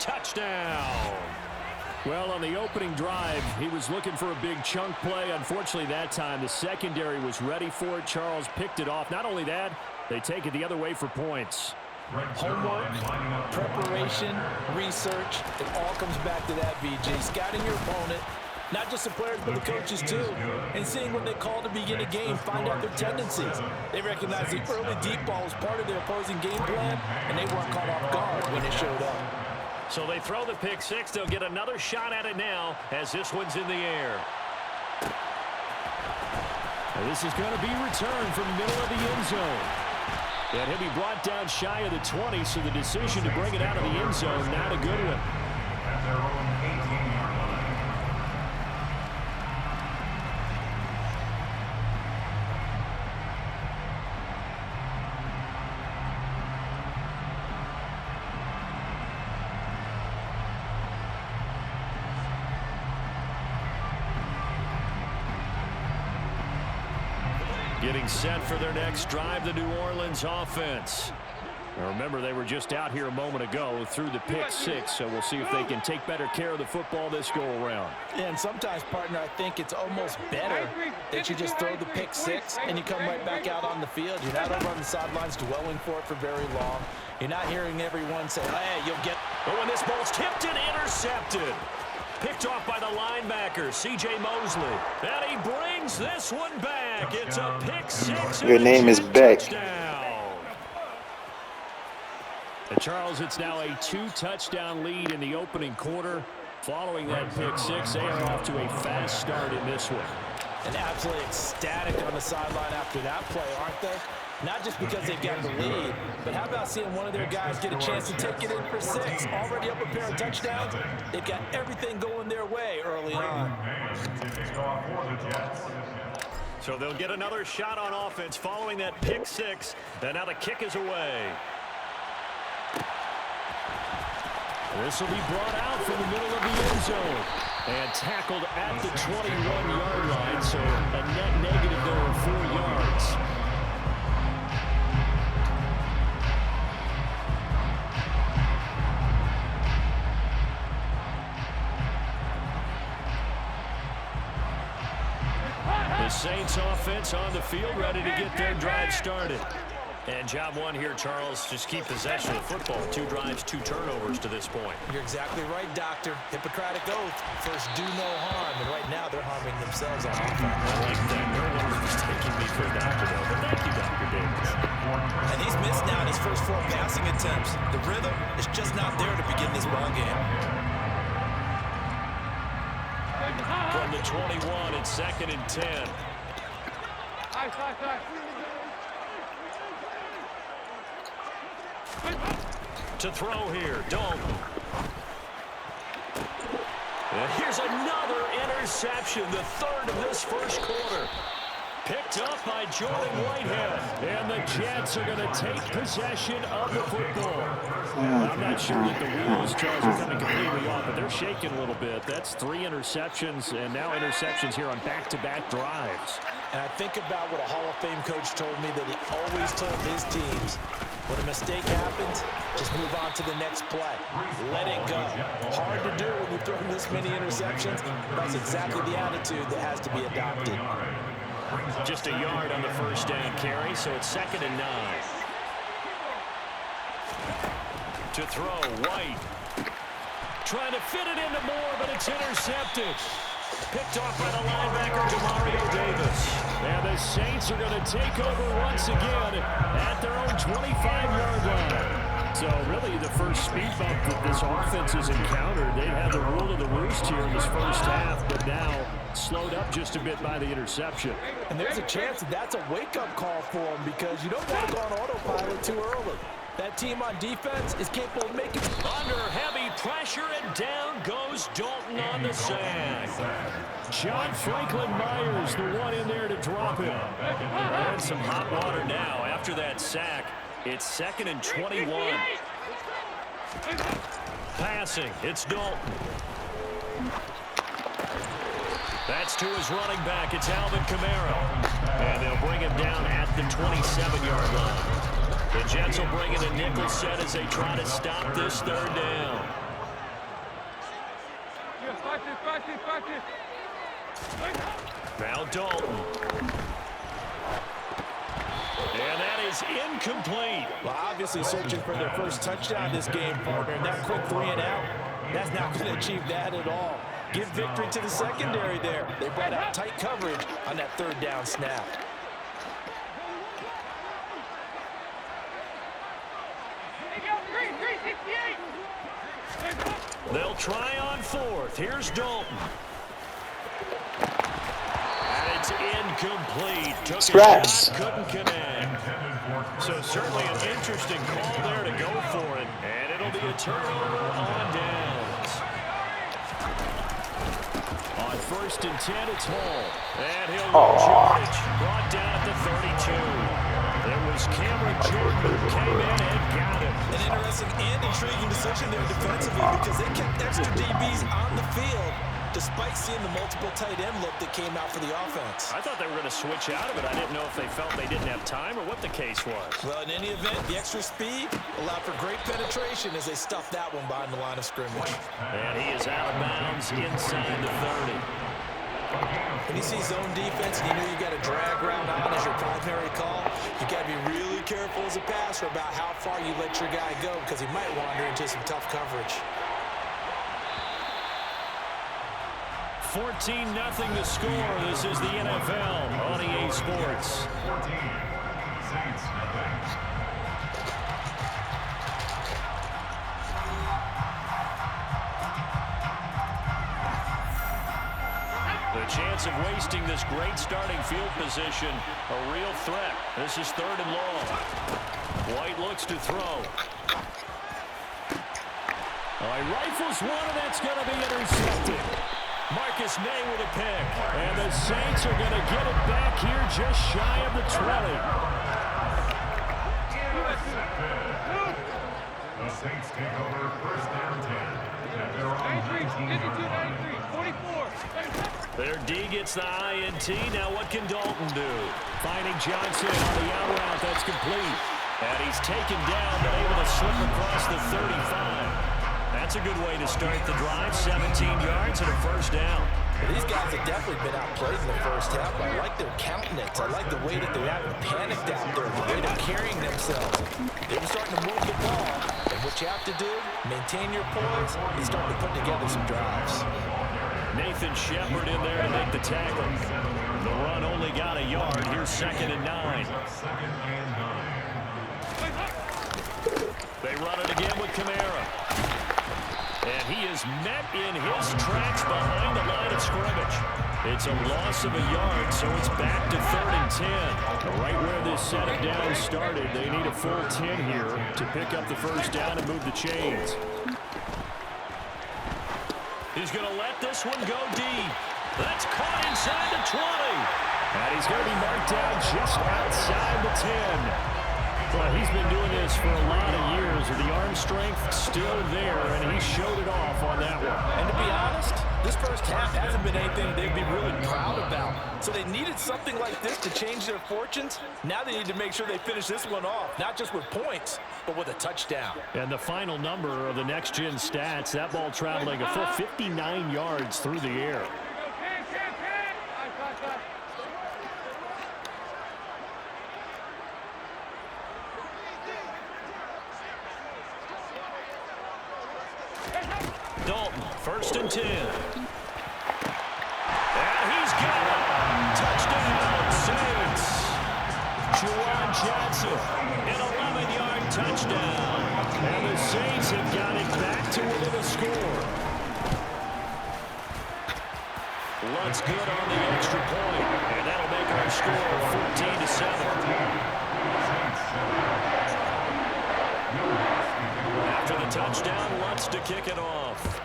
touchdown. Well, on the opening drive, he was looking for a big chunk play. Unfortunately, that time, the secondary was ready for it. Charles picked it off. Not only that, they take it the other way for points. Homework, preparation, research, it all comes back to that, VJ. Scouting your opponent, not just the players, but the coaches too, and seeing what they call to begin a game, find out their tendencies. They recognize the early deep ball was part of their opposing game plan, and they weren't caught off guard when it showed up. So they throw the pick six. They'll get another shot at it now as this one's in the air. And this is going to be returned from the middle of the end zone. And he'll be brought down shy of the 20, so the decision to bring it out of the end zone, not a good one. At their own 18-yard line. Getting set for their next drive, the New Orleans offense. Now remember, they were just out here a moment ago through the pick six, so we'll see if they can take better care of the football this go-around. And sometimes, partner, I think it's almost better that you just throw the pick six and you come right back out on the field. You're not over on the sidelines dwelling for it for very long. You're not hearing everyone say, hey, you'll get... But when this ball's tipped and intercepted. Picked off by the linebacker, C.J. Mosley. And he brings this one back. It's a pick six. Your name is Beck. And Charles, it's now a two-touchdown lead in the opening quarter. Following that pick six, they are off to a fast start in this one. And absolutely ecstatic on the sideline after that play, aren't they? Not just because they got the lead, but how about seeing one of their guys get a chance to take it in for six? Already up a pair of touchdowns. They've got everything going their way early on. So they'll get another shot on offense following that pick six. And now the kick is away. This will be brought out from the middle of the end zone. And tackled at the 21-yard line, so a net negative there of 4 yards. The Saints offense on the field, ready to get their drive started. And job one here, Charles, just keep possession of the football. 2 drives, 2 turnovers to this point. You're exactly right, Doctor. Hippocratic oath. First, do no harm. And right now, they're harming themselves on offense. I like that. No one was taking me for a doctor, though. But thank you, Dr. Davis. And he's missed now in his first 4 passing attempts. The rhythm is just not there to begin this ball game. From the 21, it's 2nd and 10. To throw here, Dalton. And here's another interception, the 3rd of this first quarter. Picked up by Jordan Whitehead. And the Jets are going to take possession of the football. I'm not sure that the wheels, Charles, are coming completely off, but they're shaking a little bit. That's 3 interceptions, and now interceptions here on back-to-back drives. And I think about what a Hall of Fame coach told me that he always told his teams, when a mistake happens, just move on to the next play. Let it go. Hard to do when you throw this many interceptions. That's exactly the attitude that has to be adopted. Just a yard on the first down carry, so it's 2nd and 9. To throw, White. Trying to fit it into Moore, but it's intercepted. Picked off by the linebacker, Demario Davis. And the Saints are going to take over once again at their own 25-yard line. So really the first speed bump that this offense has encountered. They've had the rule of the roost here in this first half, but now slowed up just a bit by the interception. And there's a chance that that's a wake-up call for them because you don't want to go on autopilot too early. That team on defense is capable of making... Under heavy pressure, and down goes Dalton on the sack. John Franklin Myers, the one in there to drop him. And some hot water now after that sack. It's 2nd and 21. Passing, it's Dalton. That's to his running back. It's Alvin Kamara. And they'll bring him down at the 27-yard line. The Jets will bring in a nickel set as they try to stop this 3rd down. Now Dalton. And that is incomplete. Well, obviously searching for their first touchdown this game, partner. And that quick 3 and out, that's not going to achieve that at all. Give victory to the secondary there. They brought out tight coverage on that third down snap. They'll try on fourth. Here's Dalton. And it's incomplete. Took Scraps. a shot, couldn't connect. So certainly an interesting call there to go for it. And it'll be a turnover on downs. On 1st and 10, it's Hall. And he'll lose yardage. Brought down at the 32. It was Cameron Jordan who came in and got it. An interesting and intriguing decision there defensively because they kept extra DBs on the field despite seeing the multiple tight end look that came out for the offense. I thought they were going to switch out of it. I didn't know if they felt they didn't have time or what the case was. Well, in any event, the extra speed allowed for great penetration as they stuffed that one behind the line of scrimmage. And he is out of bounds inside the 30. When you see zone defense and you know you got a drag route on as your primary call, you got to be really careful as a passer about how far you let your guy go because he might wander into some tough coverage. 14-0 to score. This is the NFL on EA Sports. 14. Saints, nothing. The chance of wasting this great starting field position, a real threat. This is 3rd and long. White looks to throw. He rifles one, and that's going to be intercepted. Marcus May with a pick. And the Saints are going to get it back here just shy of the 20. The Saints take over 1st and 10. At their own 19-yard line. Their D gets the INT. Now what can Dalton do? Finding Johnson on the out route. That's complete. And he's taken down, but able to slip across the 35. That's a good way to start the drive. 17 yards and a 1st down. Well, these guys have definitely been outplayed in the first half. I like their countenance. I like the way that they haven't panicked out there, the way they're carrying themselves. They're starting to move the ball. And what you have to do, maintain your poise, and starting to put together some drives. Nathan Shepard in there to make the tackle. The run only got a yard. Here's 2nd and 9. 2nd and 9. They run it again with Kamara. And he is met in his tracks behind the line of scrimmage. It's a loss of a yard, so it's back to 3rd and 10. Right where this set of downs started, they need a full 10 here to pick up the 1st down and move the chains. He's going to let this one go deep. That's caught inside the 20. And he's going to be marked down just outside the 10. Well, he's been doing this for a lot of years. The arm strength still there, and he showed it off on that one. And to be honest, this first half hasn't been anything they'd be really proud about. So they needed something like this to change their fortunes. Now they need to make sure they finish this one off, not just with points, but with a touchdown. And the final number of the next-gen stats, that ball traveling a full 59 yards through the air. Dalton, 1st and 10. And he's got it. Touchdown, Saints. Juwan Johnson, an 11-yard touchdown. And the Saints have got it back to within a score. Lutz good on the extra point. And that'll make our score 14-7. After the touchdown, Lutz to kick it off.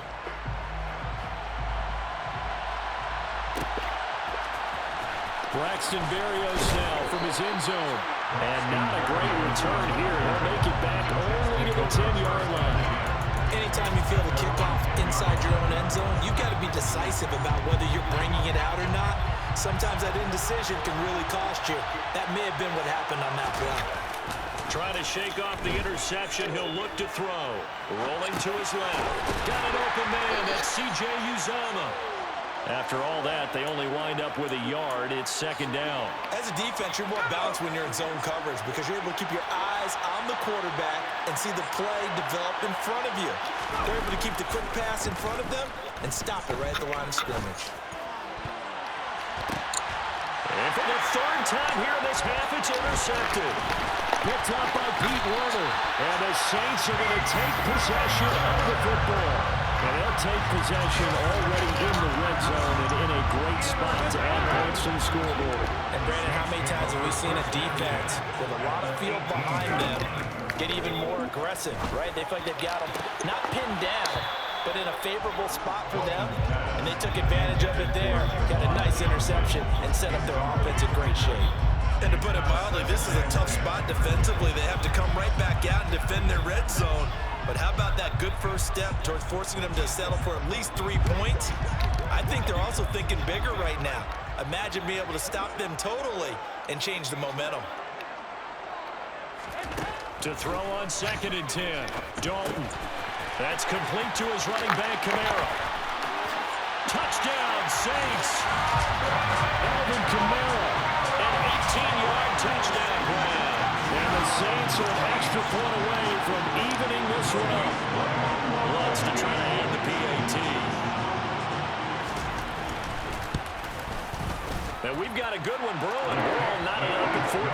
Braxton Berrios now from his end zone. And not a great return here. He'll make it back only to the 10-yard line. Anytime you feel the kickoff inside your own end zone, you've got to be decisive about whether you're bringing it out or not. Sometimes that indecision can really cost you. That may have been what happened on that play. Trying to shake off the interception. He'll look to throw. Rolling to his left. Got an open man. That's C.J. Uzomah. After all that, they only wind up with a yard. It's second down. As a defense, you're more balanced when you're in zone coverage because you're able to keep your eyes on the quarterback and see the play develop in front of you. They're able to keep the quick pass in front of them and stop it right at the line of scrimmage. And for the third time here in this half, it's intercepted. Picked up by Pete Werner. And the Saints are going to take possession of the football. And they'll take possession already in the red zone and in a great spot to add points to the scoreboard. And Brandon, how many times have we seen a defense with a lot of field behind them get even more aggressive, right? They feel like they've got them not pinned down, but in a favorable spot for them. And they took advantage of it there, got a nice interception, and set up their offense in great shape. And to put it mildly, this is a tough spot defensively. They have to come right back out and defend their red zone. But how about that good first step towards forcing them to settle for at least 3 points? I think they're also thinking bigger right now. Imagine being able to stop them totally and change the momentum. To throw on 2nd and 10. Dalton. That's complete to his running back, Kamara. Touchdown, Saints. Alvin Kamara. An 18-yard touchdown grab. And the Saints are an extra point away from evening this one up. Wants to try to add the PAT. And we've got a good one brewing. We're all knotted up at 14.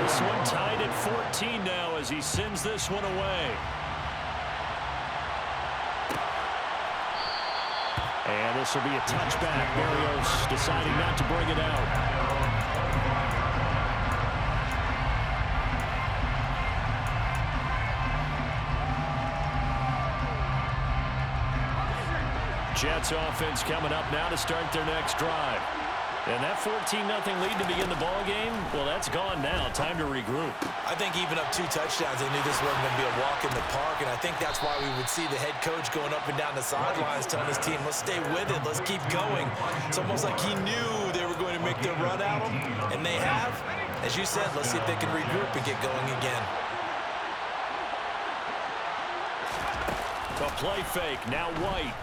This one tied at 14 now as he sends this one away. And this will be a touchback. Berrios deciding not to bring it out. Jets offense coming up now to start their next drive. And that 14-0 lead to begin the ball game, well, that's gone now. Time to regroup. I think even up 2 touchdowns, they knew this wasn't going to be a walk in the park, and I think that's why we would see the head coach going up and down the sidelines telling his team, let's stay with it, let's keep going. It's almost like he knew they were going to make their run at him, and they have. As you said, let's see if they can regroup and get going again. A play fake, now White.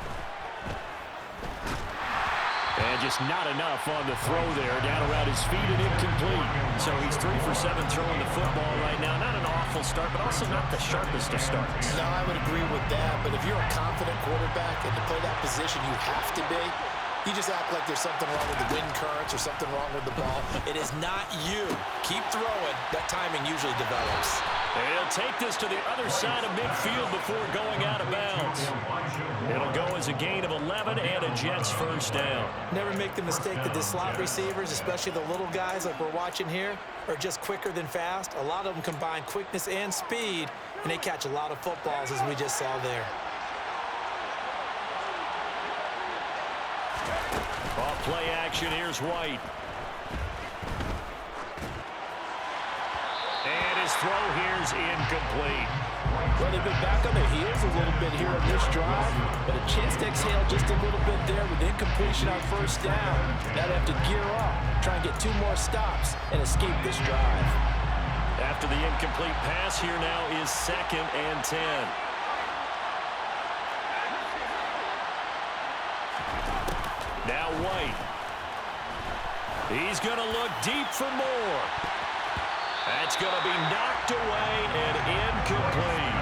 And just not enough on the throw there. Down around his feet and incomplete. So he's 3 for 7 throwing the football right now. Not an awful start, but also not the sharpest of starts. No, I would agree with that. But if you're a confident quarterback and to play that position you have to be, you just act like there's something wrong with the wind currents or something wrong with the ball. It is not you. Keep throwing. That timing usually develops. And he'll take this to the other side of midfield before going out of bounds. It'll go as a gain of 11 and a Jets first down. Never make the mistake that the slot receivers, especially the little guys like we're watching here, are just quicker than fast. A lot of them combine quickness and speed, and they catch a lot of footballs as we just saw there. Off play action, here's White. And his throw here's incomplete. Well, they've been back on their heels a little bit here on this drive, but a chance to exhale just a little bit there with incompletion on first down. Now they have to gear up, try and get 2 more stops, and escape this drive. After the incomplete pass, here now is 2nd and 10. Now White. He's going to look deep for more. That's going to be knocked away and incomplete.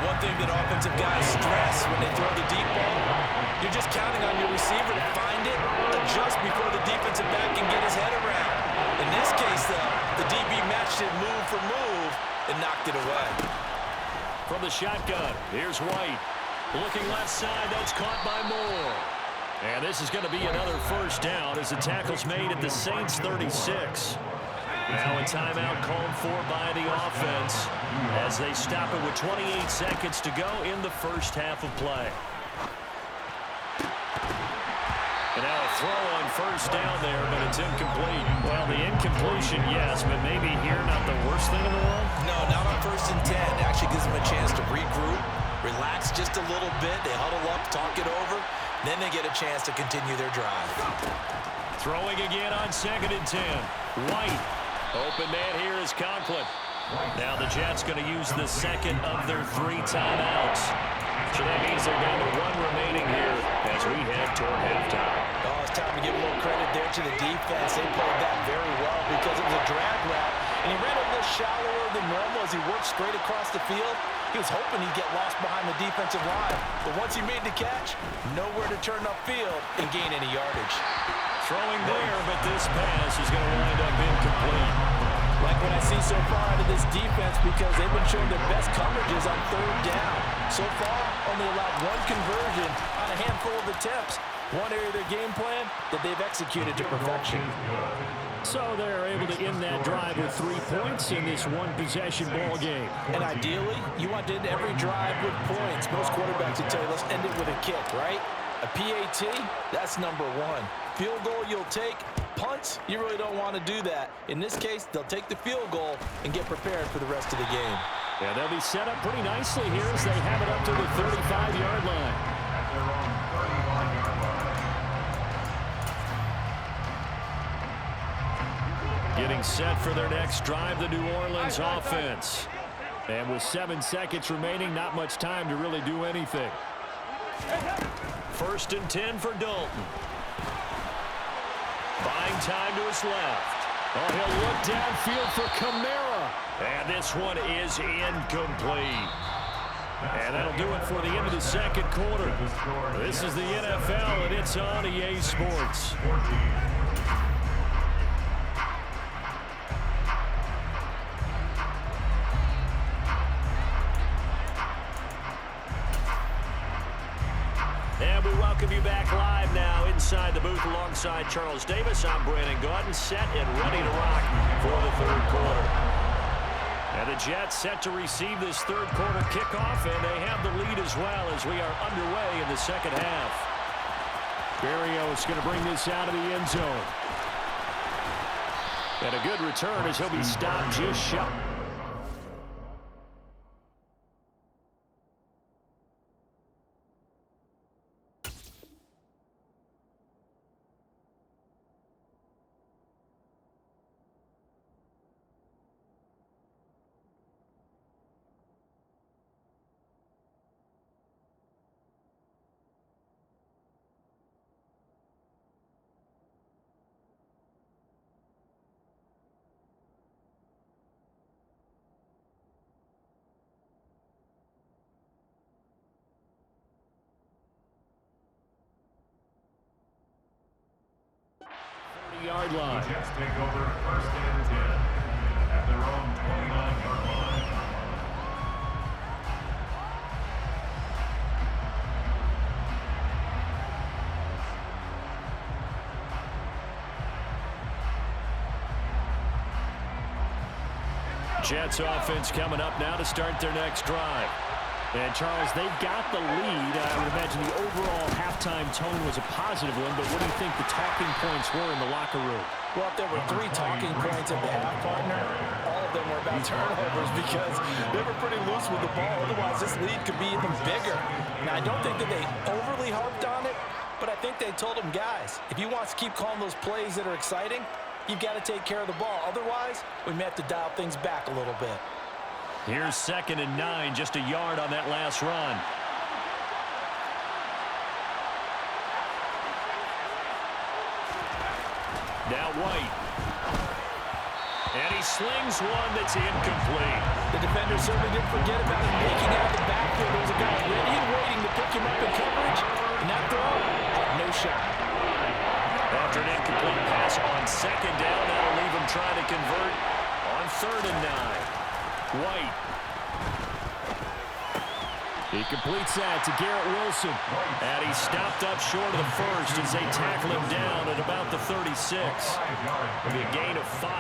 One thing that offensive guys stress when they throw the deep ball, you're just counting on your receiver to find it, adjust before the defensive back can get his head around. In this case, though, the DB matched it move for move and knocked it away. From the shotgun, here's White. Looking left side, that's caught by Moore. And this is going to be another first down as the tackle's made at the Saints 36. Now a timeout called for by the offense as they stop it with 28 seconds to go in the first half of play. And now a throw on first down there, but it's incomplete. Well, the incompletion, yes, but maybe here not the worst thing in the world? No, not on 1st and 10. It actually gives them a chance to regroup, relax just a little bit. They huddle up, talk it over. Then they get a chance to continue their drive. Throwing again on 2nd and 10. White. Open man here is Conklin. Now the Jets going to use the second of their 3 timeouts. So that means they're down to 1 remaining here as we head toward halftime. Oh, it's time to give a little credit there to the defense. They played that very well because it was a drag route, and he ran a little shallower than normal as he worked straight across the field. He was hoping he'd get lost behind the defensive line, but once he made the catch, nowhere to turn upfield and gain any yardage. Throwing there, but this pass is going to wind up incomplete. Like what I see so far out of this defense, because they've been showing their best coverages on 3rd down. So far, only allowed 1 conversion on a handful of attempts. One area of their game plan that they've executed to perfection. So they're able to end that drive with 3 points in this 1-possession ball game. And ideally, you want to end every drive with points. Most quarterbacks would tell you, let's end it with a kick, right? A PAT, that's number 1. Field goal you'll take. Punts, you really don't want to do that. In this case, they'll take the field goal and get prepared for the rest of the game. Yeah, they'll be set up pretty nicely here as they have it up to the 35-yard line. At their own 35-yard line. Getting set for their next drive, the New Orleans offense. And with 7 seconds remaining, not much time to really do anything. 1st and 10 for Dalton. Buying time to his left. Oh, he'll look downfield for Kamara. And this one is incomplete. And that'll do it for the end of the 2nd quarter. This is the NFL, and it's on EA Sports. And we welcome you back live now inside the booth alongside Charles Davis. I'm Brandon Gaudin, set and ready to rock for the 3rd quarter. And the Jets set to receive this 3rd quarter kickoff, and they have the lead as well as we are underway in the 2nd half. Berrios going to bring this out of the end zone. And a good return as he'll be stopped just shy. Yard line. The Jets take over 1st and 10 at their own 29-yard line. Jets offense coming up now to start their next drive. And, Charles, they've got the lead. I would imagine the overall halftime tone was a positive one, but what do you think the talking points were in the locker room? Well, if there were 3 talking points at the half, partner, all of them were about turnovers because they were pretty loose with the ball. Otherwise, this lead could be even bigger. Now, I don't think that they overly harped on it, but I think they told them, guys, if you want to keep calling those plays that are exciting, you've got to take care of the ball. Otherwise, we may have to dial things back a little bit. Here's 2nd and 9, just a yard on that last run. Now White. And he slings one that's incomplete. The defender certainly didn't forget about him making out of the backfield. There was a guy ready and waiting to pick him up in coverage. And that throw had no shot. After an incomplete pass on 2nd down, that'll leave him trying to convert on 3rd and 9. White. He completes that to Garrett Wilson. And he's stopped up short of the 1st as they tackle him down at about the 36. It'll be a gain of 5,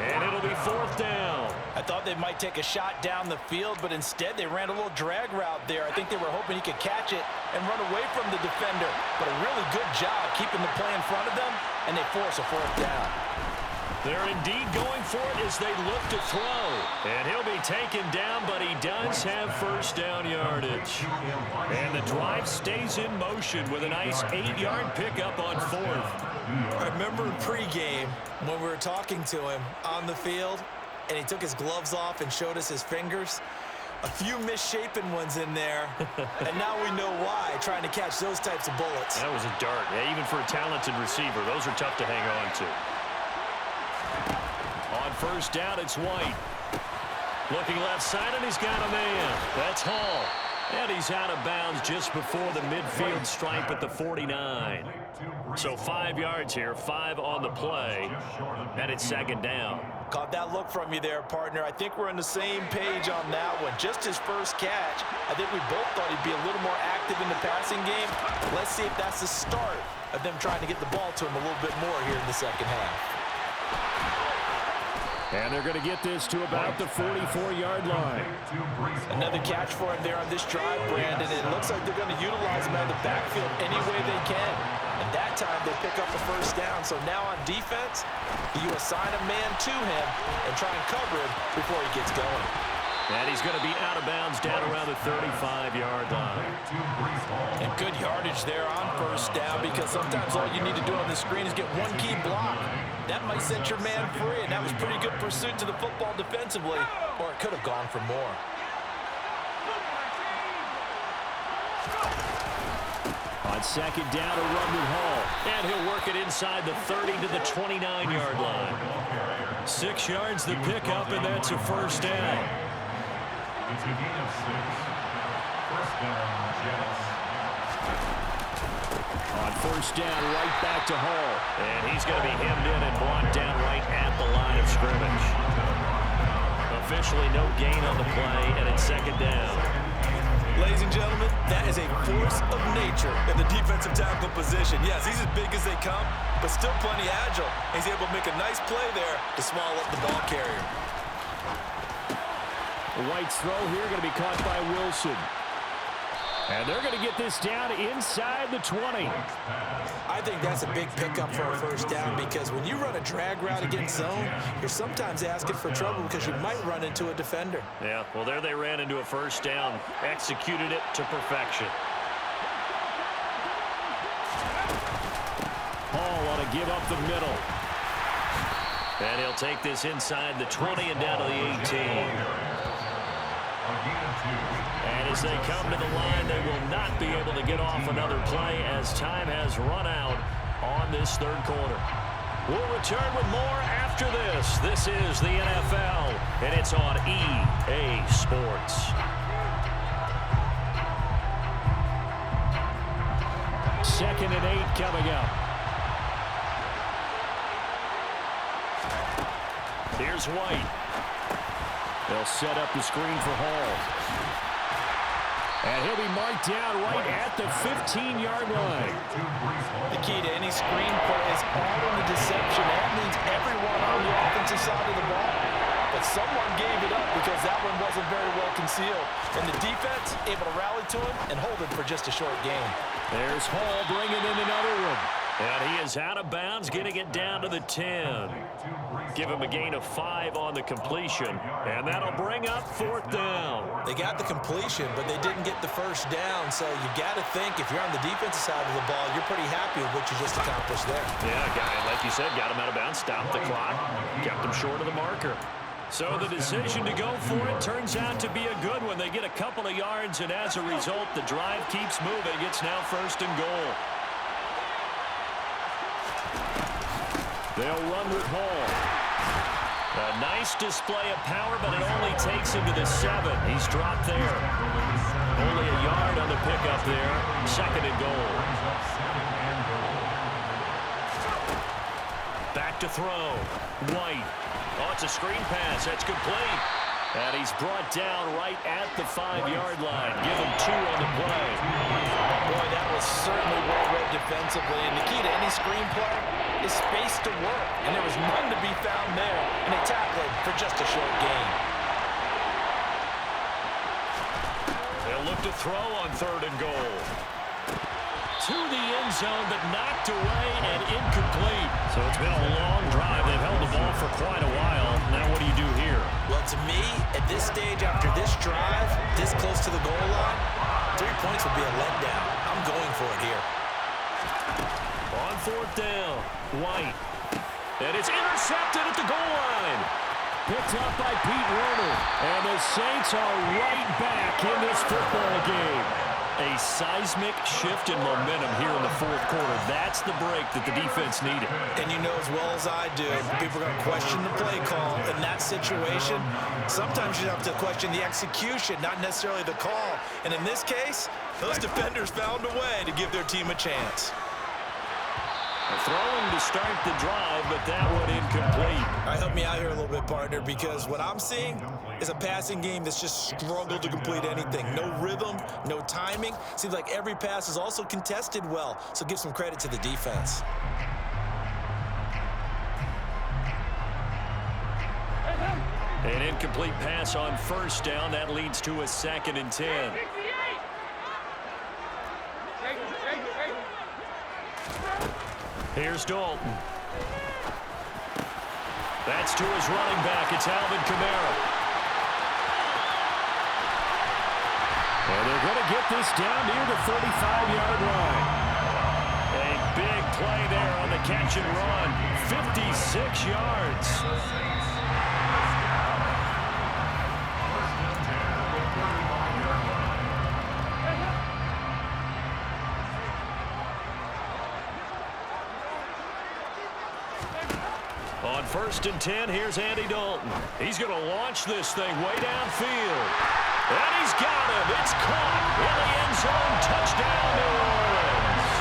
and it'll be 4th down. I thought they might take a shot down the field, but instead they ran a little drag route there. I think they were hoping he could catch it and run away from the defender. But a really good job keeping the play in front of them, and they force a 4th down. They're indeed going for it as they look to throw. And he'll be taken down, but he does have 1st down yardage. And the drive stays in motion with a nice 8-yard pickup on 4th. I remember in pregame when we were talking to him on the field, and he took his gloves off and showed us his fingers. A few misshapen ones in there, and now we know why, trying to catch those types of bullets. That was a dart. Yeah, even for a talented receiver, those are tough to hang on to. On first down, it's White. Looking left side, and he's got a man. That's Hall. And he's out of bounds just before the midfield stripe at the 49. So 5 yards here, 5 on the play, and it's second down. Caught that look from you there, partner. I think we're on the same page on that one. Just his first catch, I think we both thought he'd be a little more active in the passing game. Let's see if that's the start of them trying to get the ball to him a little bit more here in the second half. And they're going to get this to about the 44-yard line. Another catch for him there on this drive, Brandon. It looks like they're going to utilize him out of the backfield any way they can. And that time they pick up the first down. So now on defense, you assign a man to him and try and cover him before he gets going. And he's going to be out of bounds down around the 35-yard line. And good yardage there on first down, because sometimes all you need to do on the screen is get one key block. That might set your man free, and that was pretty good pursuit to the football defensively, or it could have gone for more. On second down, a run with Hall. And he'll work it inside the 30 to the 29-yard line. 6 yards the pickup, and that's a first down. It's a gain of 6. First down, Jets. On first down, right back to Hall. And he's going to be hemmed in and brought down right at the line of scrimmage. Officially no gain on the play, and it's second down. Ladies and gentlemen, that is a force of nature in the defensive tackle position. Yes, he's as big as they come, but still plenty agile. He's able to make a nice play there to small up the ball carrier. White's throw here going to be caught by Wilson. And they're going to get this down inside the 20. I think that's a big pickup for a first down, because when you run a drag route against zone, you're sometimes asking for trouble because you might run into a defender. Yeah, well, there they ran into a first down, executed it to perfection. Hall want to give up the middle. And he'll take this inside the 20 and down to the 18. And as they come to the line, they will not be able to get off another play as time has run out on this third quarter. We'll return with more after this. This is the NFL, and it's on EA Sports. Second and 8 coming up. Here's White. They'll set up the screen for Hall. And he'll be marked down right at the 15-yard line. The key to any screen play is all in the deception. That means everyone on the offensive side of the ball. But someone gave it up because that one wasn't very well concealed. And the defense able to rally to him and hold it for just a short gain. There's Hall bringing in another one. And he is out of bounds, getting it down to the 10. Give him a gain of 5 on the completion, and that'll bring up fourth down. They got the completion, but they didn't get the first down, so you got to think if you're on the defensive side of the ball, you're pretty happy with what you just accomplished there. Yeah, guy, like you said, got him out of bounds, stopped the clock, kept him short of the marker. So the decision to go for it turns out to be a good one. They get a couple of yards, and as a result, the drive keeps moving. It's now first and goal. They'll run with Hall. A nice display of power, but it only takes him to the 7. He's dropped there. Only a yard on the pickup there. Second and goal. Back to throw. White. Oh, it's a screen pass. That's complete. And he's brought down right at the 5-yard line. Give him 2 on the play. Boy, that was certainly well read defensively. And the key to any screen play is space to work. And there was none to be found there. And they tackled him for just a short gain. They'll look to throw on third and goal. To the end zone, but knocked away and incomplete. So it's been a long drive. They've held the ball for quite a while. Now what do you do here? Well, to me, at this stage after this drive, this close to the goal line, 3 points would be a letdown. I'm going for it here. On fourth down, White. And it's intercepted at the goal line. picked up by Pete Werner. And the Saints are right back in this football game. A seismic shift in momentum here in the fourth quarter. That's the break that the defense needed. And you know as well as I do, people are going to question the play call in that situation. Sometimes you have to question the execution, not necessarily the call. And in this case, those defenders found a way to give their team a chance. Throwing to start the drive, but that one incomplete. All right, help me out here a little bit, partner, because what I'm seeing is a passing game that's just struggled to complete anything. No rhythm, no timing. Seems like every pass is also contested well, so give some credit to the defense. An incomplete pass on first down. That leads to a 2nd and 10. Here's Dalton. That's to his running back. It's Alvin Kamara. And they're going to get this down near the 35-yard line. A big play there on the catch and run. 56 yards. On 1st and 10, here's Andy Dalton. He's going to launch this thing way downfield. And he's got him. It's caught in the end zone. Touchdown, New Orleans.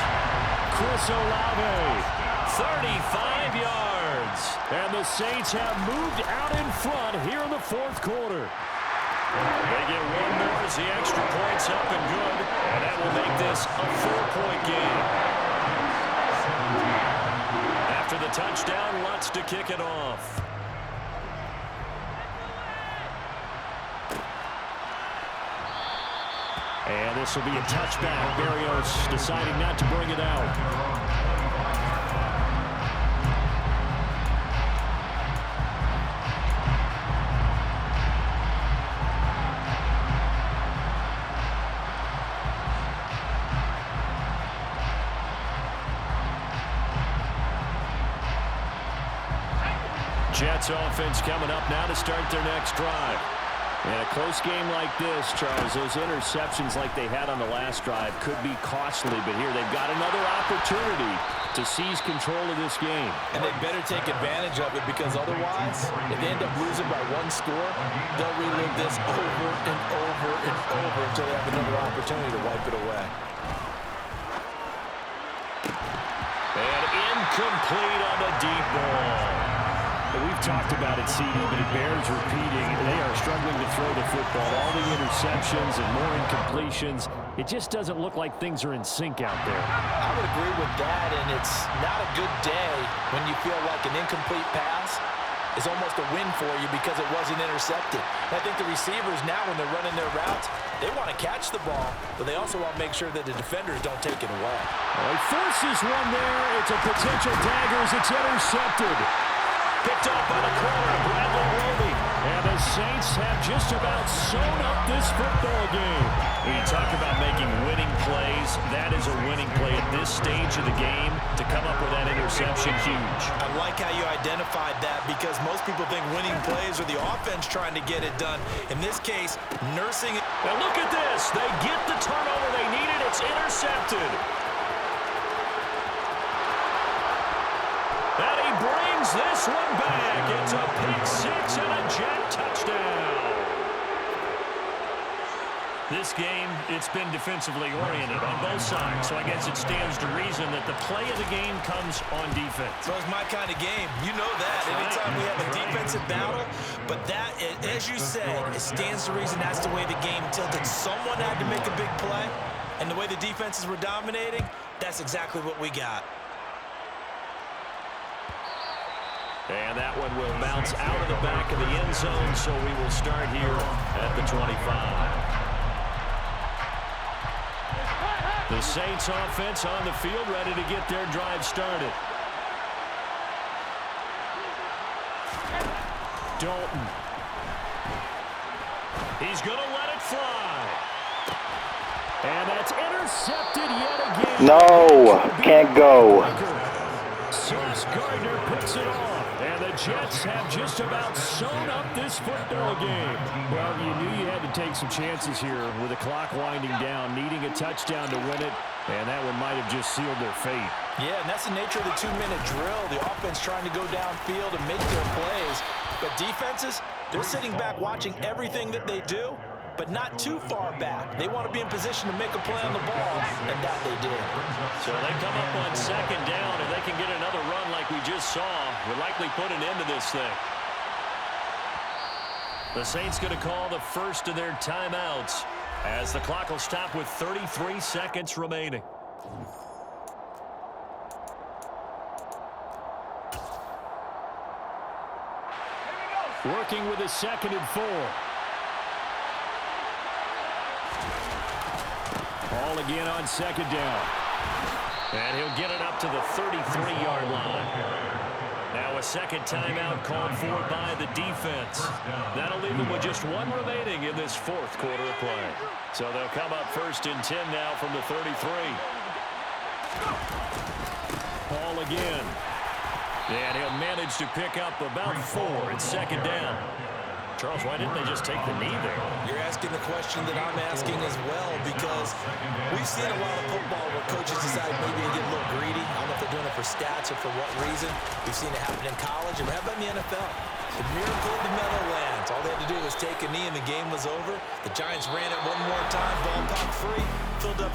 Chris Olave, 35 yards. and the Saints have moved out in front here in the fourth quarter. They get one more as the extra point's up and good, and that will make this a 4-point game. After the touchdown, Lutz to kick it off. And this will be a touchback. Berrios deciding not to bring it out. Jets offense coming up now to start their next drive. In a close game like this, Charles, those interceptions like they had on the last drive could be costly, but here they've got another opportunity to seize control of this game. And they better take advantage of it, because otherwise, if they end up losing by one score, they'll relive this over and over and over until they have another opportunity to wipe it away. And incomplete on the deep ball. We've talked about it, CD, but it bears repeating. They are struggling to throw the football. All the interceptions and more incompletions. It just doesn't look like things are in sync out there. I would agree with that, and it's not a good day when you feel like an incomplete pass is almost a win for you because it wasn't intercepted. And I think the receivers now, when they're running their routes, they want to catch the ball, but they also want to make sure that the defenders don't take it away. Well, he forces one there. It's a potential dagger as it's intercepted. Picked up by the corner, Bradley Roby. And the Saints have just about sewn up this football game. When you talk about making winning plays, that is a winning play at this stage of the game. To come up with that interception, huge. I like how you identified that, because most people think winning plays are the offense trying to get it done. In this case, nursing it. Now look at this. They get the turnover they needed. It's intercepted. And he brings this one back. It's a pick six and a Jet touchdown. This game, it's been defensively oriented on both sides, so I guess it stands to reason that the play of the game comes on defense. So it's my kind of game. You know that. Anytime we have a defensive battle, but that, as you said, it stands to reason that's the way the game tilted. Someone had to make a big play, and the way the defenses were dominating, that's exactly what we got. And that one will bounce out of the back of the end zone, so we will start here at the 25. The Saints offense on the field, ready to get their drive started. Dalton. He's going to let it fly. And that's intercepted yet again. No, can't go. So Sauce Gardner picks it off. And the Jets have just about sewn up this football game. Well, you knew you had to take some chances here with the clock winding down, needing a touchdown to win it, and that one might have just sealed their fate. Yeah, and that's the nature of the 2-minute drill. The offense trying to go downfield and make their plays. But defenses, they're sitting back watching everything that they do, but not too far back. They want to be in position to make a play on the ball, and that they did. So they come up on second down, and they can get another run like we just saw. Would likely put an end to this thing. The Saints going to call the first of their timeouts as the clock will stop with 33 seconds remaining. Working with a 2nd and 4. Ball again on 2nd down. And he'll get it up to the 33-yard line. Now a second timeout called for by the defense. That'll leave them with just one remaining in this fourth quarter of play. So they'll come up 1st and 10 now from the 33. Ball again. And he'll manage to pick up about 4 in 2nd down. Charles, why didn't they just take the knee there? You're asking the question that I'm asking as well, because we've seen a lot of football where coaches decide maybe to get a little greedy. I don't know if they're doing it for stats or for what reason. We've seen it happen in college, and how about in the NFL? The miracle of the Meadowlands. All they had to do was take a knee, and the game was over. The Giants ran it one more time, ball popped free, filled up